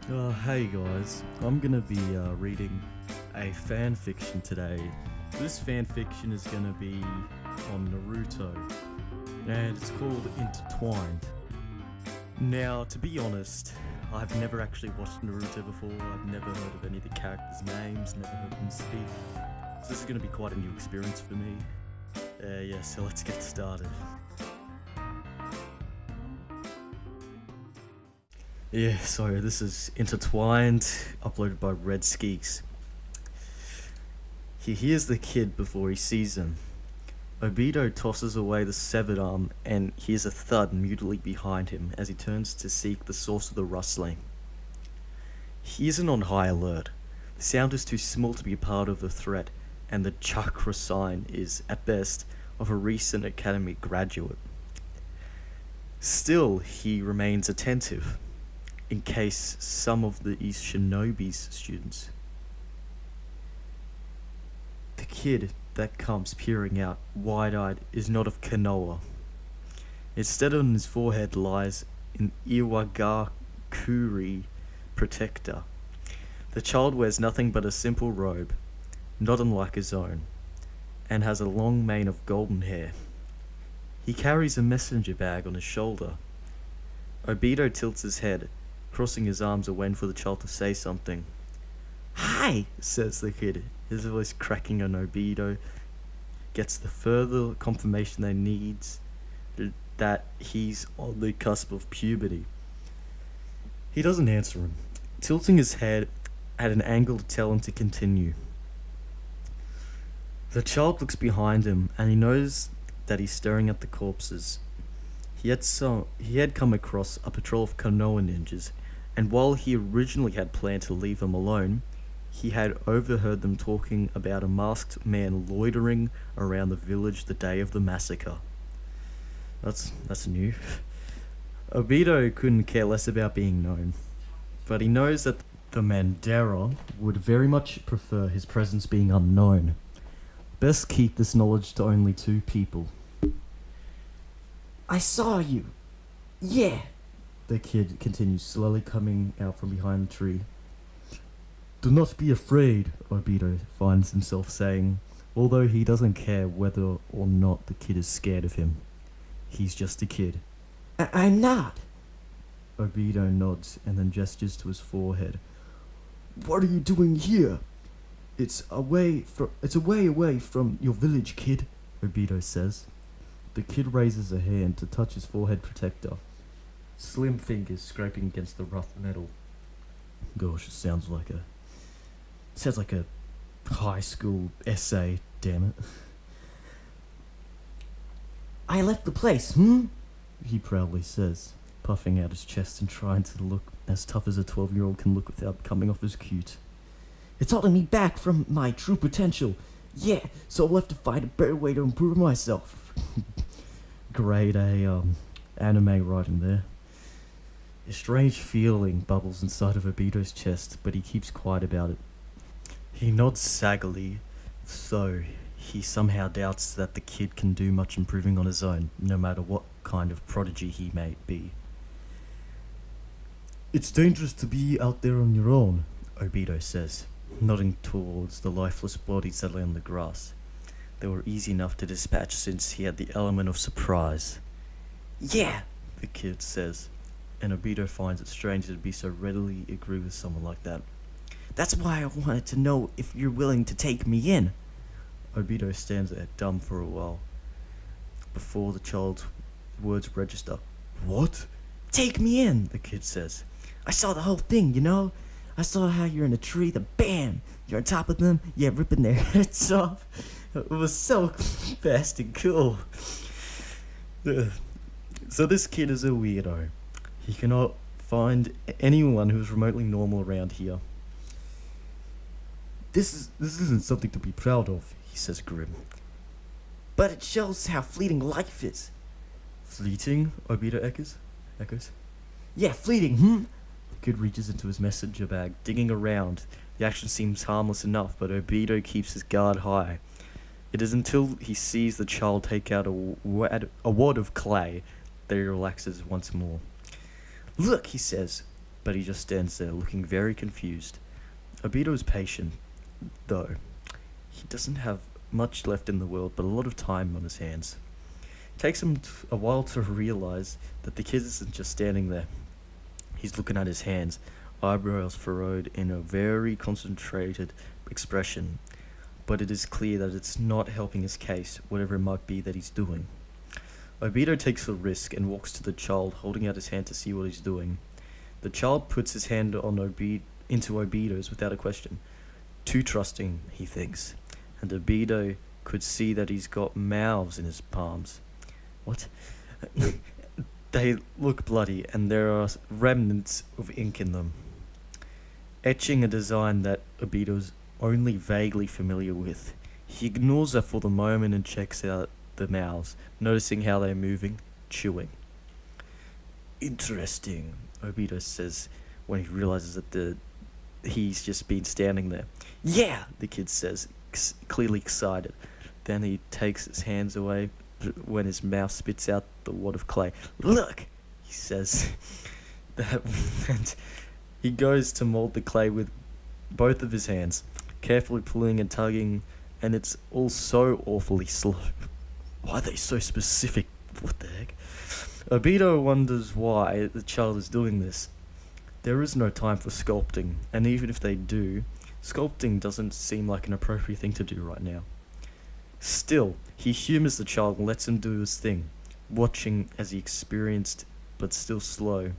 Hey guys, I'm gonna be reading a fan fiction today. This fan fiction is gonna be on Naruto, and it's called Intertwined. Now, to be honest, I've never actually watched Naruto before. I've never heard of any of the characters' names, never heard them speak. So this is gonna be quite a new experience for me. So let's get started. So this is Intertwined, uploaded by Red Skeeks. He hears the kid before he sees him. Obito tosses away the severed arm and hears a thud mutely behind him as he turns to seek the source of the rustling. He isn't on high alert. The sound is too small to be a part of the threat, and the chakra sign is, at best, of a recent academy graduate. Still, he remains attentive, in case some of the East Shinobi's students. The kid that comes peering out, wide-eyed, is not of Konoha. Instead, on his forehead lies an Iwagakure protector. The child wears nothing but a simple robe, not unlike his own, and has a long mane of golden hair. He carries a messenger bag on his shoulder. Obito tilts his head, crossing his arms away for the child to say something. "Hi," says the kid, his voice cracking on Obito. Gets the further confirmation they needs that he's on the cusp of puberty. He doesn't answer him, tilting his head at an angle to tell him to continue. The child looks behind him and he knows that he's staring at the corpses. He had come across a patrol of Konoha ninjas, and while he originally had planned to leave them alone, he had overheard them talking about a masked man loitering around the village the day of the massacre. That's new. Obito couldn't care less about being known, but he knows that the Mandara would very much prefer his presence being unknown. Best keep this knowledge to only two people. "I saw you. Yeah." The kid continues, slowly coming out from behind the tree. "Do not be afraid," Obito finds himself saying, although he doesn't care whether or not the kid is scared of him. He's just a kid. I'm not." Obito nods and then gestures to his forehead. "What are you doing here?" It's a way away from your village, kid," Obito says. The kid raises a hand to touch his forehead protector, slim fingers scraping against the rough metal. Gosh, it sounds like a high school essay, damn it. "I left the place, He proudly says, puffing out his chest and trying to look as tough as a 12-year-old can look without coming off as cute. It's holding me back from my true potential. Yeah, so I'll have to find a better way to improve myself." Grade A anime writing there. A strange feeling bubbles inside of Obito's chest, but he keeps quiet about it. He nods saggily, though he somehow doubts that the kid can do much improving on his own, no matter what kind of prodigy he may be. "It's dangerous to be out there on your own," Obito says, nodding towards the lifeless bodies that lay on the grass. They were easy enough to dispatch since he had the element of surprise. "Yeah," the kid says, and Obito finds it strange to be so readily agree with someone like that. "That's why I wanted to know if you're willing to take me in." Obito stands there dumb for a while, before the child's words register. "What?" "Take me in," the kid says. "I saw the whole thing, you know? I saw how you're in a tree, then bam! You're on top of them, ripping their heads off. It was so fast and cool." So this kid is a weirdo. He cannot find anyone who is remotely normal around here. This isn't something to be proud of," he says grim. "But it shows how fleeting life is." "Fleeting?" Obito echoes. "Yeah, fleeting, The kid reaches into his messenger bag, digging around. The action seems harmless enough, but Obito keeps his guard high. It is until he sees the child take out a wad of clay that he relaxes once more. "Look," he says, but he just stands there looking very confused. Obito is patient, though. He doesn't have much left in the world, but a lot of time on his hands. It takes him a while to realize that the kid isn't just standing there. He's looking at his hands, eyebrows furrowed in a very concentrated expression, but it is clear that it's not helping his case, whatever it might be that he's doing. Obito takes a risk and walks to the child, holding out his hand to see what he's doing. The child puts his hand on into Obito's without a question. Too trusting, he thinks, and Obito could see that he's got mouths in his palms. What? They look bloody, and there are remnants of ink in them, etching a design that Obito's only vaguely familiar with. He ignores that for the moment and checks out the mouths, noticing how they're moving, chewing. Interesting, Obito says when he realizes that he's just been standing there. Yeah, the kid says, clearly excited. Then he takes his hands away when his mouth spits out the wad of clay. Look, he says. And he goes to mold the clay with both of his hands, carefully pulling and tugging, and it's all so awfully slow. Why are they so specific? What the heck? Obito wonders why the child is doing this. There is no time for sculpting, and even if they do, sculpting doesn't seem like an appropriate thing to do right now. Still, he humors the child and lets him do his thing, watching as he experienced, but still slow.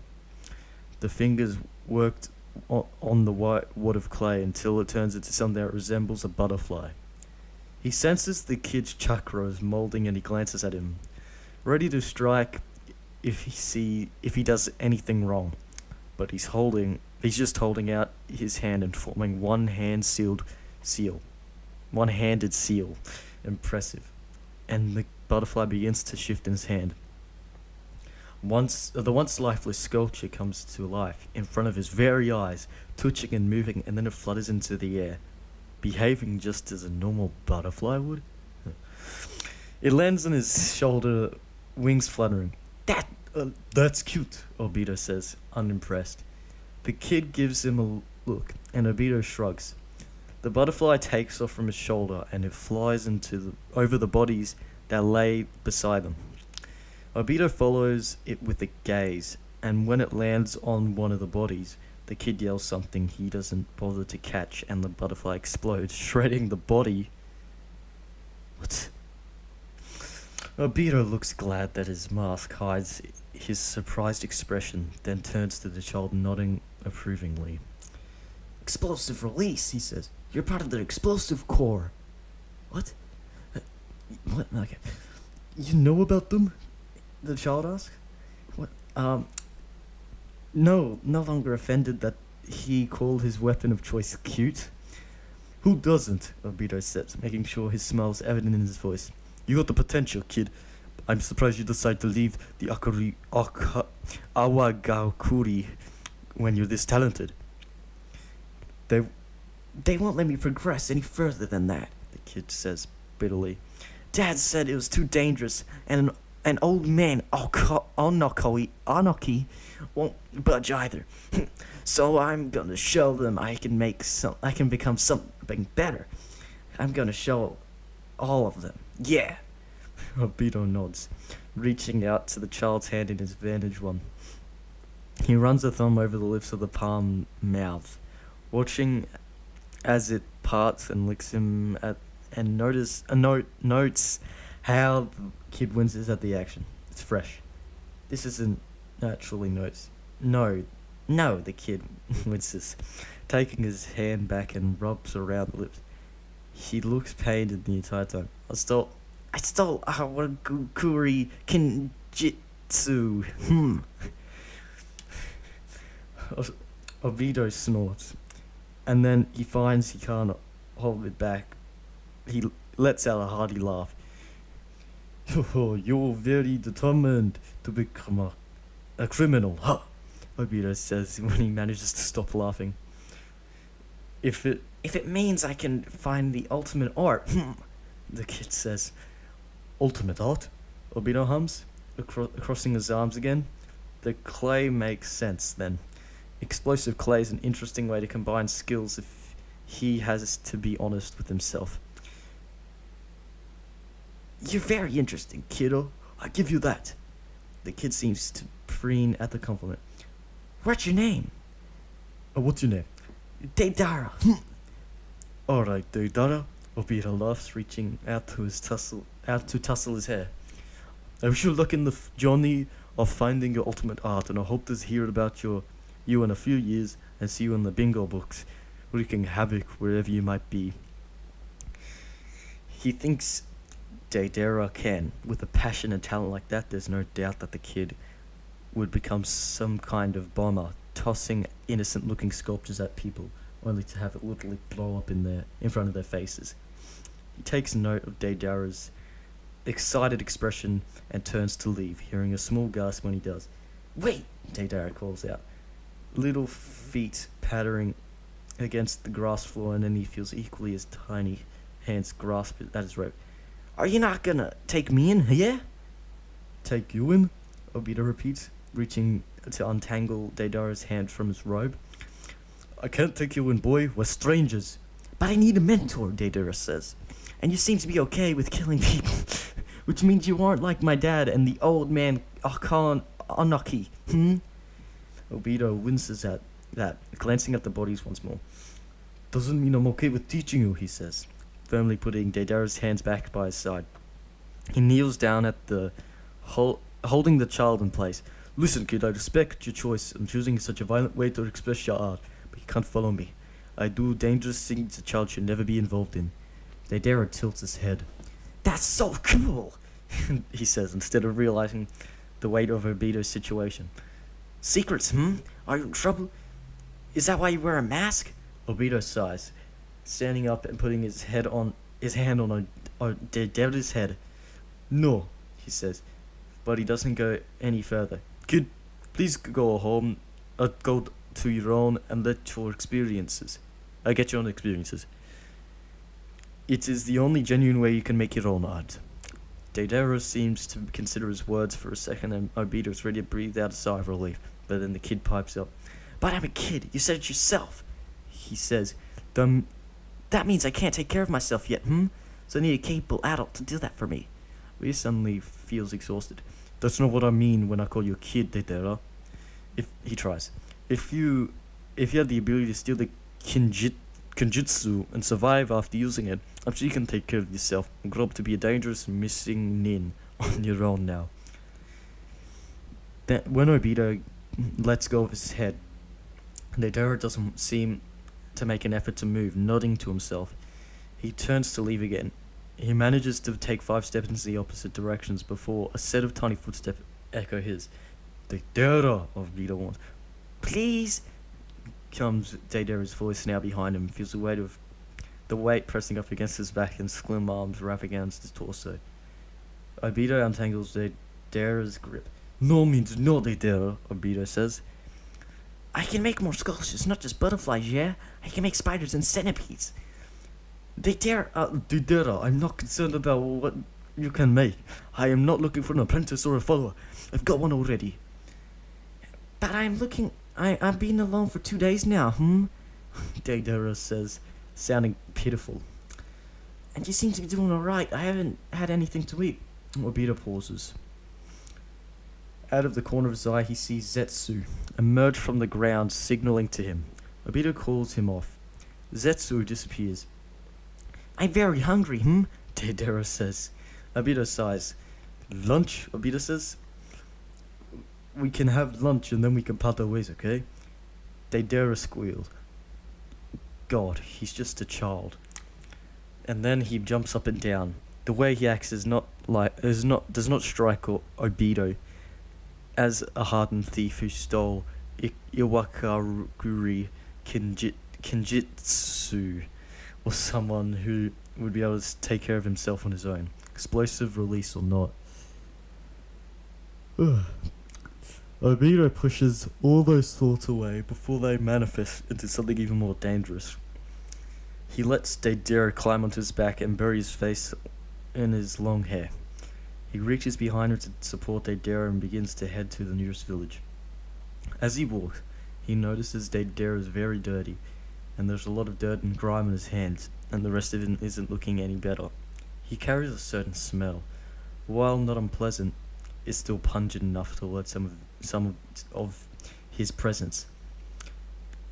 The fingers worked on the white wad of clay until it turns into something that resembles a butterfly. He senses the kid's chakras molding and he glances at him, ready to strike if he does anything wrong. But he's just holding out his hand and forming one-handed seal. Impressive. And the butterfly begins to shift in his hand. The once lifeless sculpture comes to life in front of his very eyes, twitching and moving, and then it flutters into the air, behaving just as a normal butterfly would. It lands on his shoulder, wings fluttering. That's cute, Obito says, unimpressed. The kid gives him a look, and Obito shrugs. The butterfly takes off from his shoulder, and it flies over the bodies that lay beside them. Obito follows it with a gaze, and when it lands on one of the bodies, the kid yells something he doesn't bother to catch, and the butterfly explodes, shredding the body. What? Obito looks glad that his mask hides his surprised expression, then turns to the child, nodding approvingly. Explosive release, he says. You're part of the explosive core. What? What? Okay. You know about them? The child asks. What? No longer offended that he called his weapon of choice cute. Who doesn't? Obito says, making sure his smile is evident in his voice. You got the potential, kid. I'm surprised you decided to leave the Awagakuri when you're this talented. They won't let me progress any further than that, the kid says bitterly. Dad said it was too dangerous, and an old man, Anaki, won't budge either. So I'm gonna show them I can become something better. I'm gonna show all of them. Yeah. Obito nods, reaching out to the child's hand in his vantage one. He runs a thumb over the lips of the palm mouth, watching as it parts and licks him and notes how the kid winces at the action. It's fresh. This isn't naturally notes. No, the kid winces, taking his hand back and rubs around the lips. He looks pained the entire time. I stole Awagakuri Kinjitsu. Obito snorts, and then he finds he can't hold it back. He lets out a hearty laugh. Oh, you're very determined to become a criminal, huh? Obito says when he manages to stop laughing. If it means I can find the ultimate art, the kid says. Ultimate art? Obito hums, crossing his arms again. The clay makes sense then. Explosive clay is an interesting way to combine skills if he has to be honest with himself. You're very interesting, kiddo. I give you that. The kid seems to preen at the compliment. What's your name? What's your name? Deidara. Alright, Deidara. Obito laughs, reaching out to tussle his hair. I wish you luck in the journey of finding your ultimate art, and I hope to hear about you in a few years and see you in the bingo books, wreaking havoc wherever you might be. He thinks Deidara can. With a passion and talent like that, there's no doubt that the kid would become some kind of bomber, tossing innocent-looking sculptures at people, only to have it literally blow up in front of their faces. He takes note of Deidara's excited expression and turns to leave, hearing a small gasp when he does. Wait! Deidara calls out. Little feet pattering against the grass floor, and then he feels equally as tiny hands grasp at his rope. Are you not gonna take me in, yeah? Take you in? Obito repeats, reaching to untangle Deidara's hand from his robe. I can't take you in, boy. We're strangers. But I need a mentor, Deidara says. And you seem to be okay with killing people. Which means you aren't like my dad and the old man Akan Anaki. Obito winces at that, glancing at the bodies once more. Doesn't mean I'm okay with teaching you, he says, firmly putting Deidara's hands back by his side. He kneels down at holding the child in place. Listen, kid, I respect your choice in choosing such a violent way to express your art, but you can't follow me. I do dangerous things a child should never be involved in. Deidara tilts his head. That's so cool, he says, instead of realizing the weight of Obito's situation. Secrets, Are you in trouble? Is that why you wear a mask? Obito sighs, standing up and putting his hand on Deidara's head. No, he says, but he doesn't go any further. Kid, please go home, go to your own and let your experiences. Get your own experiences. It is the only genuine way you can make your own art. Deidara seems to consider his words for a second, and Obito is ready to breathe out a sigh of relief. But then the kid pipes up. But I'm a kid. You said it yourself. He says, that means I can't take care of myself yet, So I need a capable adult to do that for me. He suddenly feels exhausted. That's not what I mean when I call you a kid, Deidara. If you had the ability to steal the Kenjutsu and survive after using it, I'm sure you can take care of yourself and grow up to be a dangerous missing nin on your own now. Then, when Obito lets go of his head, Deidara doesn't seem to make an effort to move, nodding to himself. He turns to leave again. He manages to take 5 steps in the opposite directions before a set of tiny footsteps echo his. Deidara, Obito warns. Please? Comes Deidara's voice now behind him, feels the weight pressing up against his back and slim arms wrap against his torso. Obito untangles Deidara's grip. No means no, Deidara, Obito says. I can make more sculptures, not just butterflies, yeah? I can make spiders and centipedes. Deidara, I'm not concerned about what you can make. I am not looking for an apprentice or a follower. I've got one already. But I've been alone for 2 days now, Deidara says, sounding pitiful. And you seem to be doing alright. I haven't had anything to eat. Obito pauses. Out of the corner of his eye, he sees Zetsu emerge from the ground, signaling to him. Obito calls him off. Zetsu disappears. I'm very hungry, Deidara says. Obito sighs. Lunch, Obito says. We can have lunch and then we can part our ways, okay? Deidara squealed. God, he's just a child. And then he jumps up and down. The way he acts does not strike Obito as a hardened thief who stole Iwakari Kenjutsu, or someone who would be able to take care of himself on his own, explosive release or not. Obito pushes all those thoughts away before they manifest into something even more dangerous. He lets Deidara climb onto his back and bury his face in his long hair. He reaches behind her to support Deidara and begins to head to the nearest village. As he walks, He notices Daedara is very dirty, and there's a lot of dirt and grime in his hands, and the rest of him isn't looking any better. He carries a certain smell. While not unpleasant, it's still pungent enough to alert some of his presence.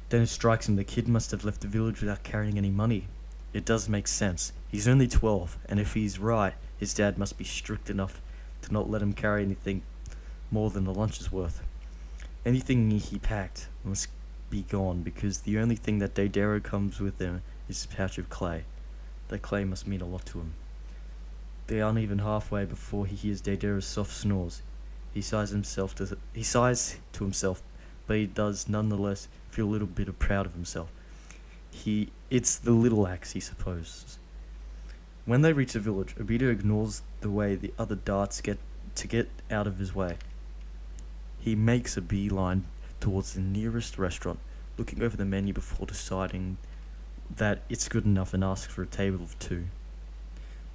Then it strikes him the kid must have left the village without carrying any money. It does make sense. He's only 12, and if he's right, his dad must be strict enough to not let him carry anything more than the lunch is worth. Anything he packed must be gone, because the only thing that Daedara comes with him is a pouch of clay. That clay must mean a lot to him. They aren't even halfway before he hears Daedara's soft snores. He sighs to himself, but he does nonetheless feel a little bit of proud of himself. It's the little axe, he supposes. When they reach the village, Obito ignores the way the other darts get out of his way. He makes a beeline towards the nearest restaurant, looking over the menu before deciding that it's good enough and asks for a table of 2.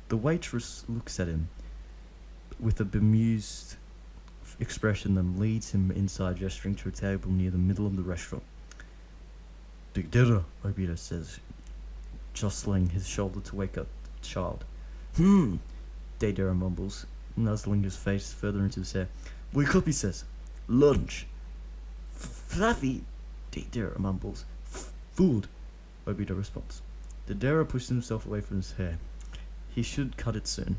The waitress looks at him with a bemused expression, then leads him inside, gesturing to a table near the middle of the restaurant. "Daedara," Obito says, jostling his shoulder to wake up the child. Daedara mumbles, nuzzling his face further into his hair. "Wake up," he says. "Lunch." Fluffy, Daedara mumbles. "Food," Obito responds. Daedara pushes himself away from his hair. He should cut it soon.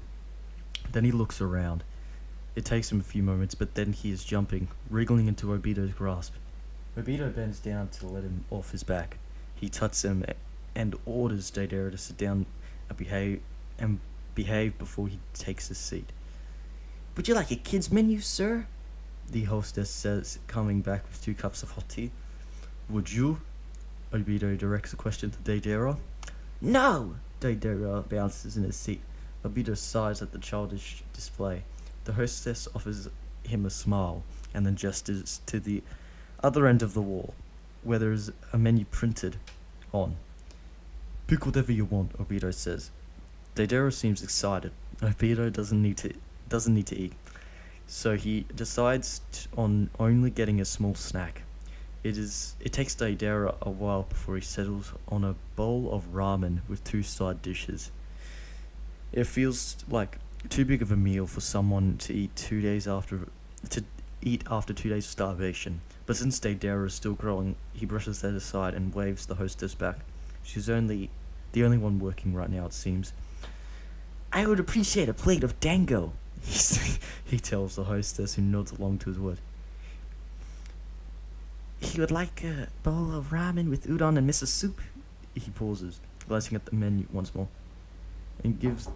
Then he looks around. It takes him a few moments, but then he is jumping, wriggling into Obito's grasp. Obito bends down to let him off his back. He tucks him and orders Daedara to sit down and behave before he takes his seat. "Would you like a kid's menu, sir?" The hostess says, coming back with 2 cups of hot tea. "Would you?" Obito directs the question to Daedara. "No!" Daedara bounces in his seat. Obito sighs at the childish display. The hostess offers him a smile, and then gestures to the other end of the wall, where there is a menu printed on. "Pick whatever you want," Obito says. Daedara seems excited. Obito doesn't need to eat, so he decides on only getting a small snack. It takes Daedara a while before he settles on a bowl of ramen with 2 side dishes. It feels like too big of a meal for someone to eat after 2 days of starvation. But since Daedara is still growing, he brushes that aside and waves the hostess back. She's the only one working right now, it seems. "I would appreciate a plate of dango," he tells the hostess, who nods along to his word. "He would like a bowl of ramen with udon and miso soup." He pauses, glancing at the menu once more, and give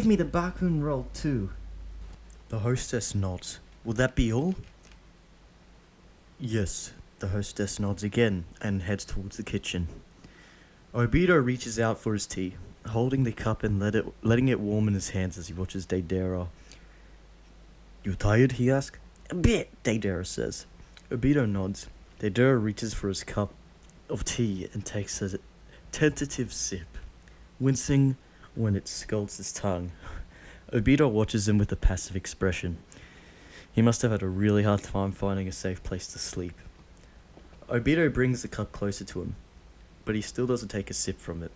me the bakun roll too." The hostess nods. "Will that be all?" "Yes." The hostess nods again and heads towards the kitchen. Obito reaches out for his tea, holding the cup and letting it warm in his hands as he watches Daedara. "You tired?" he asks. "A bit," Daedara says. Obito nods. Daedara reaches for his cup of tea and takes a tentative sip, wincing when it scalds his tongue. Obito watches him with a passive expression. He must have had a really hard time finding a safe place to sleep. Obito brings the cup closer to him, but he still doesn't take a sip from it.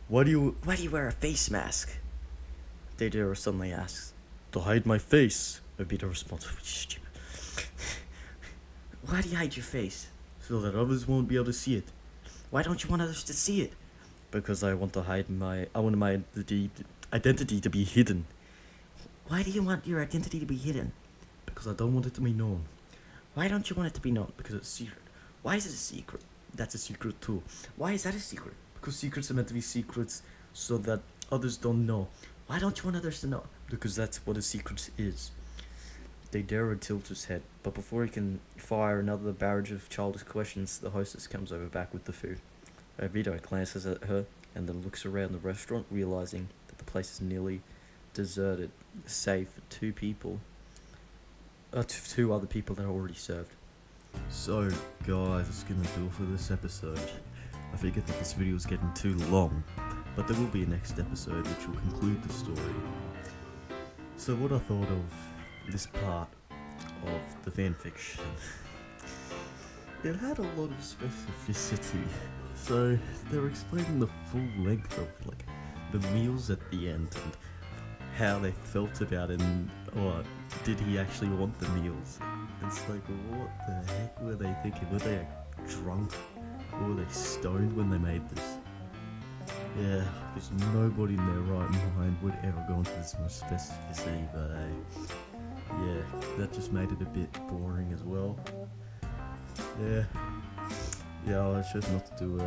Why do you wear a face mask?" Daedara suddenly asks. "To hide my face," Obito responds. "Stupid." "Why do you hide your face?" "So that others won't be able to see it." "Why don't you want others to see it?" "Because I want my identity to be hidden." "Why do you want your identity to be hidden?" "Because I don't want it to be known." "Why don't you want it to be known?" "Because it's a secret." "Why is it a secret?" "That's a secret too." "Why is that a secret?" "Because secrets are meant to be secrets so that others don't know." "Why don't you want others to know?" "Because that's what a secret is." Daedara tilts his head, but before he can fire another barrage of childish questions, the hostess comes over back with the food. Obito glances at her and then looks around the restaurant, realizing that the place is nearly deserted, save for 2 other people that are already served. So, guys, it's gonna do it for this episode. I figured that this video was getting too long, but there will be a next episode which will conclude the story. So what I thought of this part of the fanfiction. it had a lot of specificity. So they were explaining the full length of like the meals at the end and how they felt about it, and or did he actually want the meals? It's like, what the heck were they thinking? Were they drunk or were they stoned when they made this? Yeah, because nobody in their right mind would ever go into this much specificity, but yeah, that just made it a bit boring as well. Yeah, I chose not to do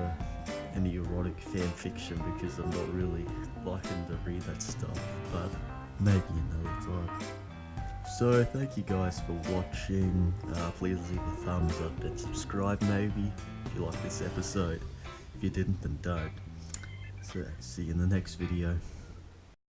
any erotic fan fiction because I'm not really liking to read that stuff, but maybe another time. So thank you guys for watching. Please leave a thumbs up and subscribe maybe if you like this episode. If you didn't, then don't. So see you in the next video.